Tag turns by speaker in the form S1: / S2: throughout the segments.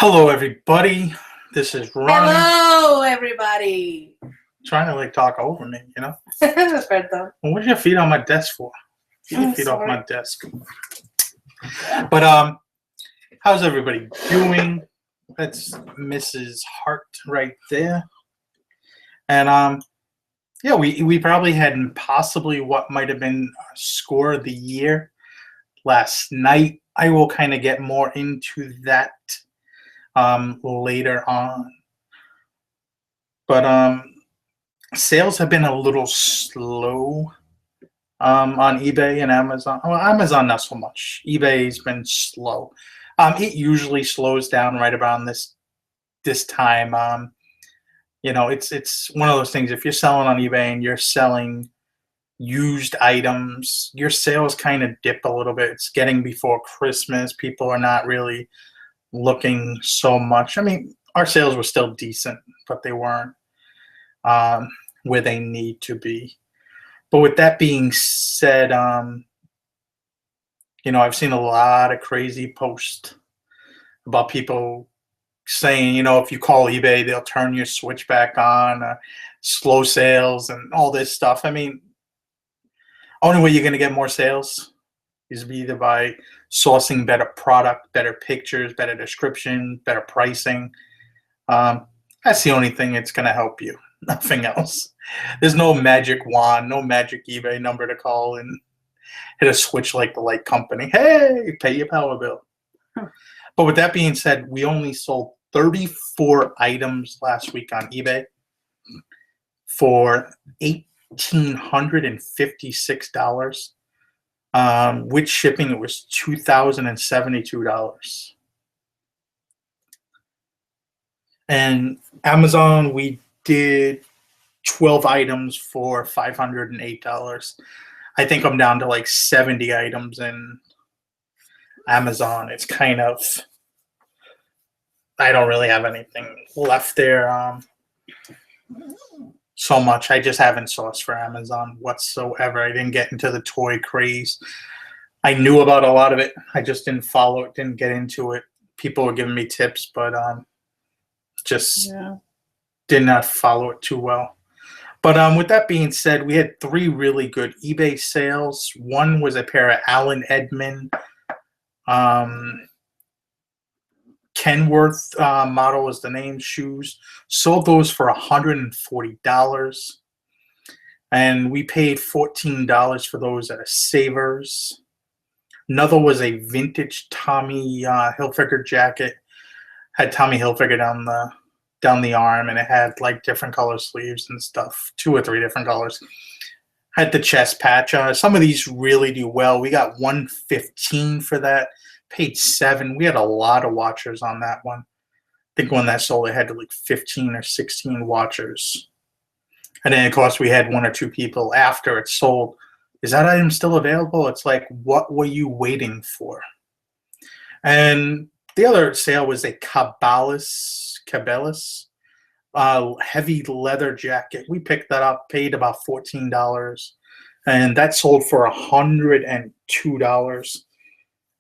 S1: Hello, everybody. This is Ronnie.
S2: Hello, everybody.
S1: Trying to talk over me,
S2: Perdón.
S1: Well, what's your feet on my desk for? Get your
S2: I'm
S1: feet off
S2: sorry.
S1: my desk. But how's everybody doing? That's Mrs. Hart right there. And yeah, we probably had possibly what might have been our score of the year last night. I will kind of get more into that later on. But sales have been a little slow on eBay and Amazon. Well, Amazon not so much. eBay's been slow. It usually slows down right around this time. It's one of those things. If you're selling on eBay and you're selling used items, your sales kind of dip a little bit. It's getting before Christmas. People are not really looking so much. I mean, our sales were still decent, but they weren't where they need to be. But with that being said, I've seen a lot of crazy posts about people saying, if you call eBay, they'll turn your switch back on, slow sales, and all this stuff. I mean, only way you're going to get more sales is either by sourcing better product, better pictures, better description, better pricing. That's the only thing that's going to help you. Nothing else. There's no magic wand, no magic eBay number to call and hit a switch like the light company. Hey, pay your power bill. But with that being said, we only sold 34 items last week on eBay for $1,856. With shipping, it was $2,072. And Amazon, we did 12 items for $508. I think I'm down to 70 items in Amazon. It's kind of, I don't really have anything left there so much. I just haven't sourced for Amazon whatsoever. I didn't get into the toy craze. I knew about a lot of it. I just didn't follow it, didn't get into it. People were giving me tips, but just did not follow it too well. But with that being said, we had 3 really good eBay sales. One was a pair of Allen Edmond Kenworth model was the name, shoes. Sold those for $140. And we paid $14 for those at a Savers. Another was a vintage Tommy Hilfiger jacket. Had Tommy Hilfiger down the arm, and it had different color sleeves and stuff, 2 or 3 different colors. Had the chest patch. Some of these really do well. We got $115 for that. Paid $7. We had a lot of watchers on that one. I think when that sold, it had 15 or 16 watchers. And then of course we had 1 or 2 people after it sold. Is that item still available? It's what were you waiting for? And the other sale was a Cabela's heavy leather jacket. We picked that up, paid about $14, and that sold for $102.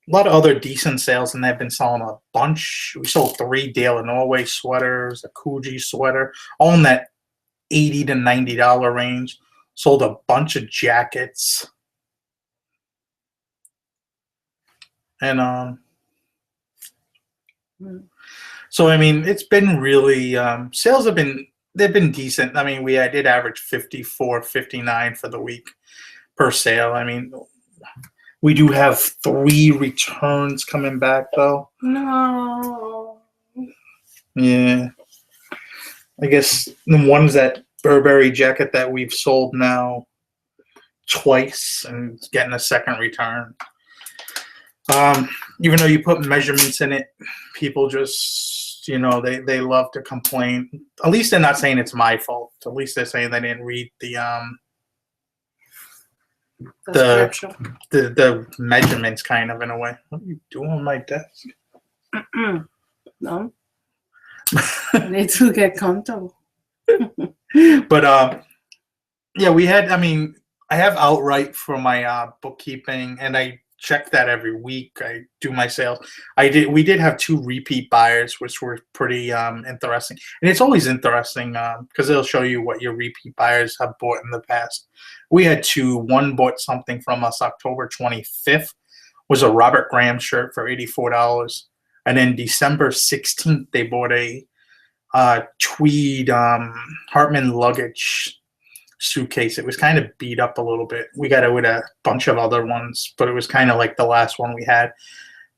S1: A lot of other decent sales, and they've been selling a bunch. We sold 3 Dale & Norway sweaters, a Coogee sweater, all in that $80 to $90 range. Sold a bunch of jackets. And so I mean, it's been really sales they've been decent. I mean, I did average 54, 59 for the week per sale. I mean, we do have 3 returns coming back though.
S2: No.
S1: Yeah. I guess the one's that Burberry jacket that we've sold now twice and it's getting a second return. Even though you put measurements in it, people just, they love to complain. At least they're not saying it's my fault. At least they're saying they didn't read the measurements kind of in a way. What are you doing on my desk?
S2: No. I need to get comfortable.
S1: But yeah, I have Outright for my bookkeeping, and I check that every week. I do my sales. We did have 2 repeat buyers, which were pretty interesting. And it's always interesting because it'll show you what your repeat buyers have bought in the past. We had 2. One bought something from us October 25th, was a Robert Graham shirt for $84. And then December 16th, they bought a tweed Hartman luggage suitcase. It was kind of beat up a little bit. We got it with a bunch of other ones, but it was kind of like the last one we had.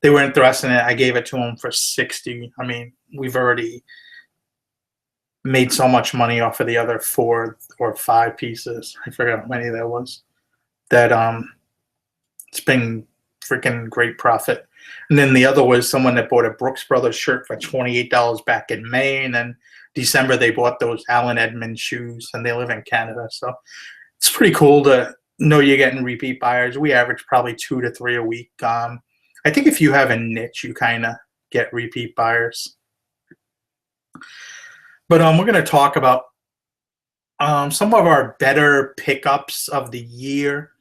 S1: They were interested in it. I gave it to them for $60. I mean, we've already made so much money off of the other 4 or 5 pieces. I forgot how many that was. That it's been freaking great profit. And then the other was someone that bought a Brooks Brothers shirt for $28 back in May, and then December they bought those Allen Edmonds shoes, and they live in Canada. So it's pretty cool to know you're getting repeat buyers. We average probably 2 to 3 a week. I think if you have a niche, you kind of get repeat buyers. But we're going to talk about some of our better pickups of the year.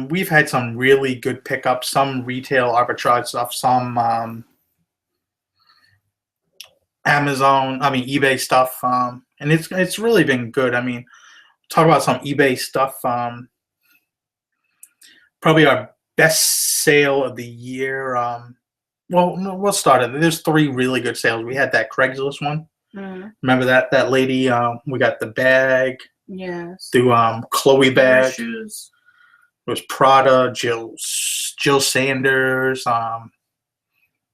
S1: We've had some really good pickups, some retail arbitrage stuff, some eBay stuff, and it's really been good. I mean, talk about some eBay stuff. Probably our best sale of the year. Well, no, we'll start it. There's 3 really good sales. We had that Craigslist one. Remember that lady? We got the bag.
S2: Yes.
S1: Through Chloe bag.
S2: Shoes.
S1: It was Prada, Jill Sanders,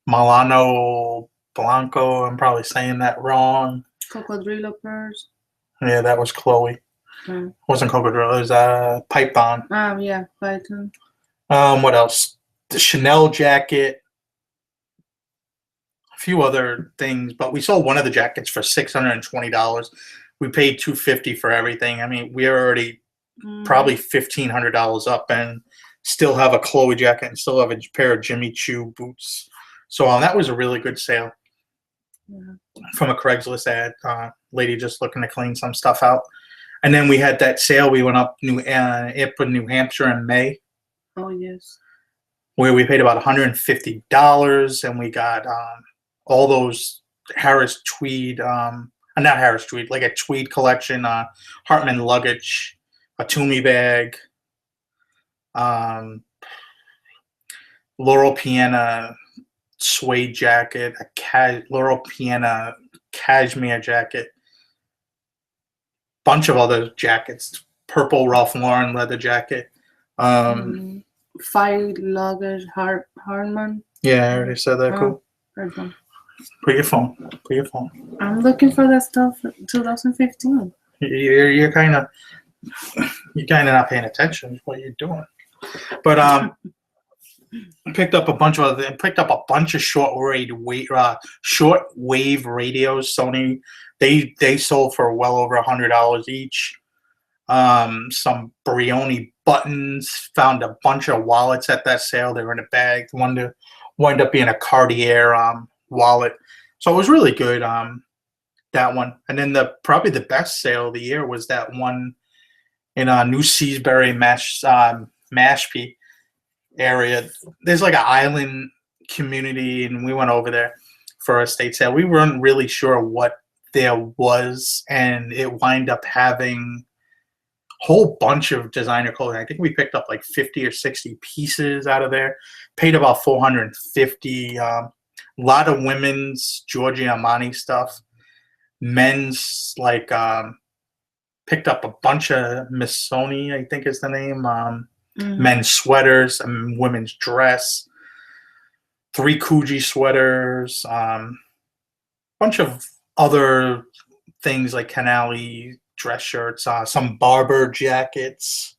S1: Milano Blanco. I'm probably saying that wrong.
S2: Cocodrilo purse.
S1: Yeah, that was Chloe. It wasn't Cocodrilo. It was Python.
S2: Yeah, Python.
S1: What else? The Chanel jacket. A few other things, but we sold one of the jackets for $620. We paid $250 for everything. I mean, we are already probably $1,500 up, and still have a Chloe jacket and still have a pair of Jimmy Choo boots. So that was a really good sale from a Craigslist ad. Lady just looking to clean some stuff out. And then we had that sale. We went up New Hampshire in May.
S2: Oh, yes.
S1: Where we paid about $150, and we got all those Harris tweed, not Harris tweed, like a tweed collection, Hartman luggage, a Toomey bag, Laurel Piana suede jacket, Laurel Piana cashmere jacket, bunch of other jackets, purple Ralph Lauren leather jacket.
S2: Five luggage Hartman.
S1: Yeah, I already said that. Cool.
S2: Pardon.
S1: Put your phone.
S2: I'm looking for that stuff 2015.
S1: You're kind of not paying attention to what you're doing. But I picked up a bunch of shortwave radios. Sony. They sold for well over $100 each. Some Brioni buttons. Found a bunch of wallets at that sale. They were in a bag. One wound up being a Cartier wallet. So it was really good. That one. And then probably the best sale of the year was that one in New Seasbury, Mashpee area. There's like an island community, and we went over there for a estate sale. We weren't really sure what there was, and it wound up having a whole bunch of designer clothing. I think we picked up like 50 or 60 pieces out of there. Paid about $450. A lot of women's Giorgio Armani stuff. Men's picked up a bunch of Missoni, I think is the name. Men's sweaters, women's dress, 3 Coogee sweaters, bunch of other things like Canali dress shirts, some Barber jackets.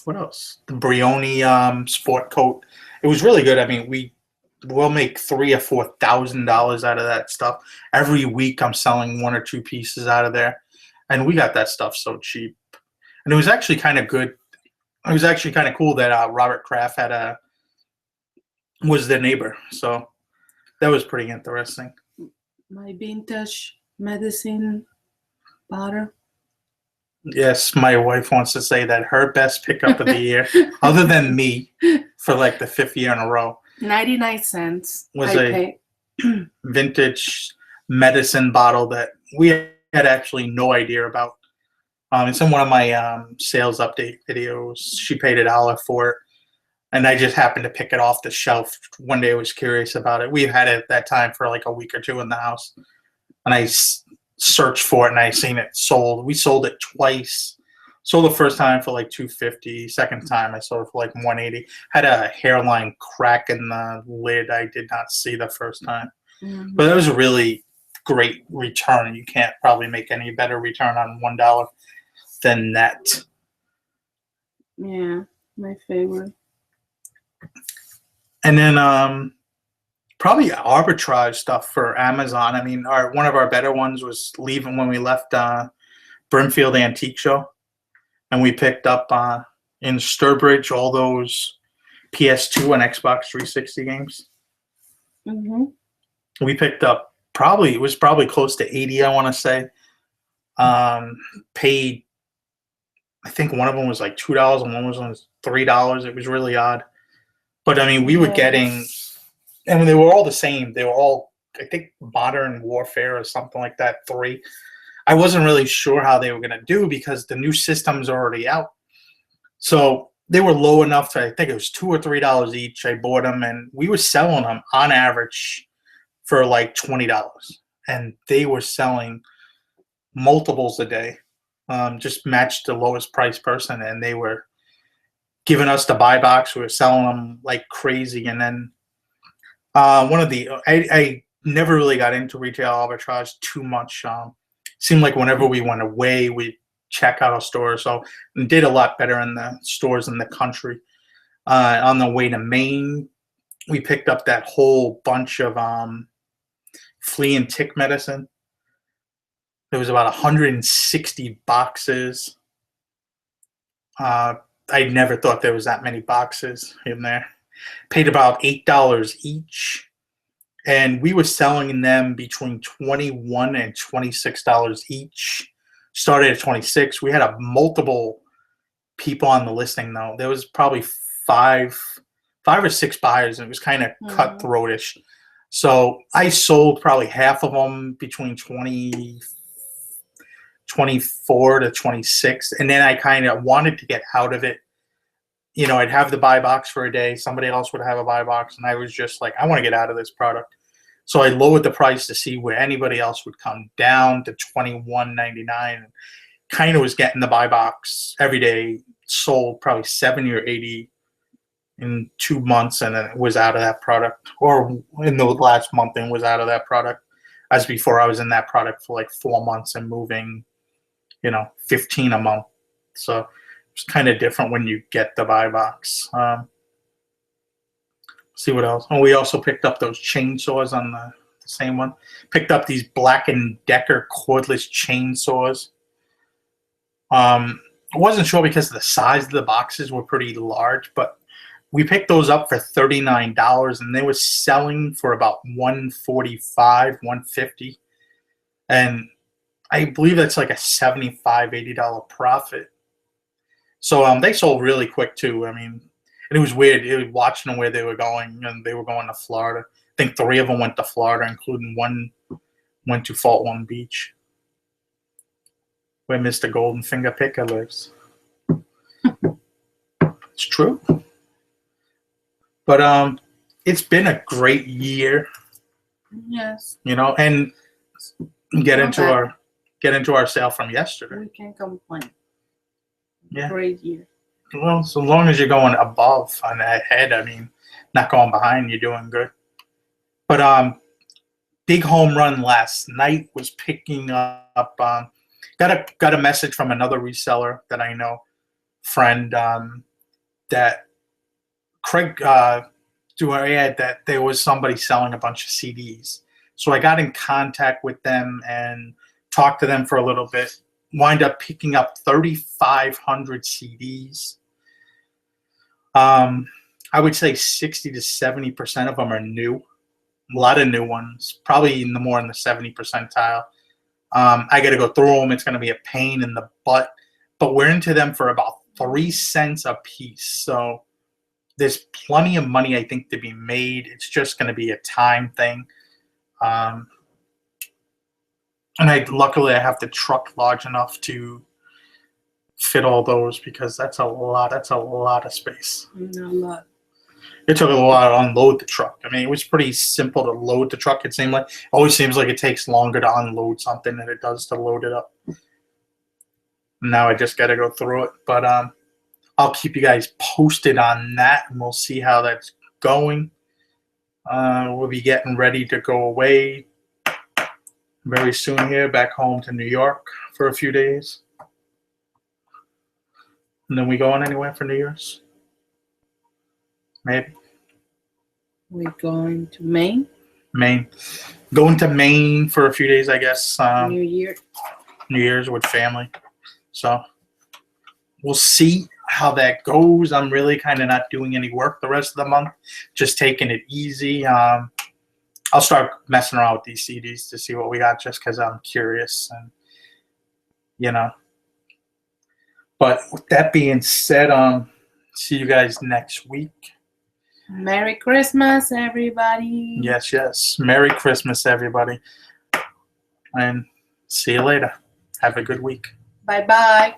S1: What else? The Brioni sport coat. It was really good. I mean, we'll make $3,000 or $4,000 out of that stuff. Every week I'm selling 1 or 2 pieces out of there. And we got that stuff so cheap. And it was actually kind of good. It was actually kind of cool that Robert Kraft was the neighbor. So that was pretty interesting.
S2: My vintage medicine powder.
S1: Yes, my wife wants to say that her best pickup of the year, other than me, for like the 5th year in a row,
S2: 99 cents.
S1: was
S2: I
S1: a
S2: pay.
S1: vintage medicine bottle that we had actually no idea about. It's in one of my sales update videos. She paid $1 for it, and I just happened to pick it off the shelf one day. I was curious about it. We had it at that time for like a week or two in the house, and I searched for it, and I seen it sold. We sold it twice. Sold the first time for like $250. Second time I sold it for like $180. Had a hairline crack in the lid I did not see the first time.
S2: Mhm.
S1: But that was a really great return. You can't probably make any better return on $1 than that.
S2: Yeah, my favorite.
S1: And then probably arbitrage stuff for Amazon. I mean, one of our better ones was leaving when we left Brimfield Antique Show, and we picked up in Sturbridge all those PS2 and Xbox 360 games.
S2: Mm-hmm.
S1: We picked up it was probably close to 80, I want to say. Paid, I think one of them was like $2 and one was $3. It was really odd. But I mean, we were getting, and they were all the same. They were all, I think, Modern Warfare or something like that, 3. I wasn't really sure how they were going to do because the new system's already out. So they were low enough to, I think it was $2 or $3 each. I bought them, and we were selling them on average for like $20. And they were selling multiples a day, just matched the lowest price person, and they were giving us the buy box. We were selling them like crazy. And then I never really got into retail arbitrage too much. Seemed like whenever we went away, we'd check out a store. So we did a lot better in the stores in the country. On the way to Maine, we picked up that whole bunch of flea and tick medicine. There was about 160 boxes. I never thought there was that many boxes in there. Paid about $8 each, and we were selling them between $21 and $26 each. Started at 26. We had multiple people on the listing though. There was probably five or six buyers, and it was kind of cutthroatish. So I sold probably half of them between 24 to 26, and then I kind of wanted to get out of it. You know, I'd have the buy box for a day, somebody else would have a buy box, and I was just like, I want to get out of this product. So I lowered the price to see where anybody else would come down to $21.99, and kind of was getting the buy box every day. Sold probably 70 or 80 in 2 months, and then it was out of that product, or in the last month and was out of that product. As before, I was in that product for like 4 months and moving, 15 a month. So it's kind of different when you get the buy box. See what else. Oh, we also picked up those chainsaws on the same one. Picked up these Black & Decker cordless chainsaws. I wasn't sure because the size of the boxes were pretty large, but we picked those up for $39, and they were selling for about $145, $150, and I believe that's like a $75, $80 profit. So they sold really quick too. I mean, and it was weird. It was watching them where they were going, and they were going to Florida. I think 3 of them went to Florida, including one went to Fort Walton Beach, where Mr. Golden Finger Picker lives. It's true. But it's been a great year.
S2: Yes.
S1: And get into our sale from yesterday.
S2: We can't complain.
S1: Yeah.
S2: Great year.
S1: Well, so long as you're going above and ahead, I mean, not going behind, you're doing good. But big home run last night was picking up. Got a message from another reseller that I know, friend, that Craig doing an ad that there was somebody selling a bunch of CDs. So I got in contact with them and talked to them for a little bit. Wind up picking up 3,500 CDs. I would say 60 to 70% of them are new. A lot of new ones, probably more in the 70 percentile. I got to go through them. It's going to be a pain in the butt. but we're into them for about 3 cents a piece. So there's plenty of money, I think, to be made. It's just going to be a time thing. And luckily I have the truck large enough to fit all those, because that's a lot of space.
S2: A lot.
S1: It took a while to unload the truck. I mean, it was pretty simple to load the truck. It always seems like it takes longer to unload something than it does to load it up. Now I just got to go through it. But I'll keep you guys posted on that, and we'll see how that's going. We'll be getting ready to go away very soon here, back home to New York for a few days. And then we going anywhere for New Year's? Maybe.
S2: We're going to Maine.
S1: Maine. Going to Maine for a few days, I guess.
S2: New
S1: Year's with family. So we'll see how that goes. I'm really kind of not doing any work the rest of the month. Just taking it easy. I'll start messing around with these CDs to see what we got, just because I'm curious. And, you know. But with that being said, see you guys next week.
S2: Merry Christmas, everybody.
S1: Yes. Merry Christmas, everybody. And see you later. Have a good week.
S2: Bye-bye.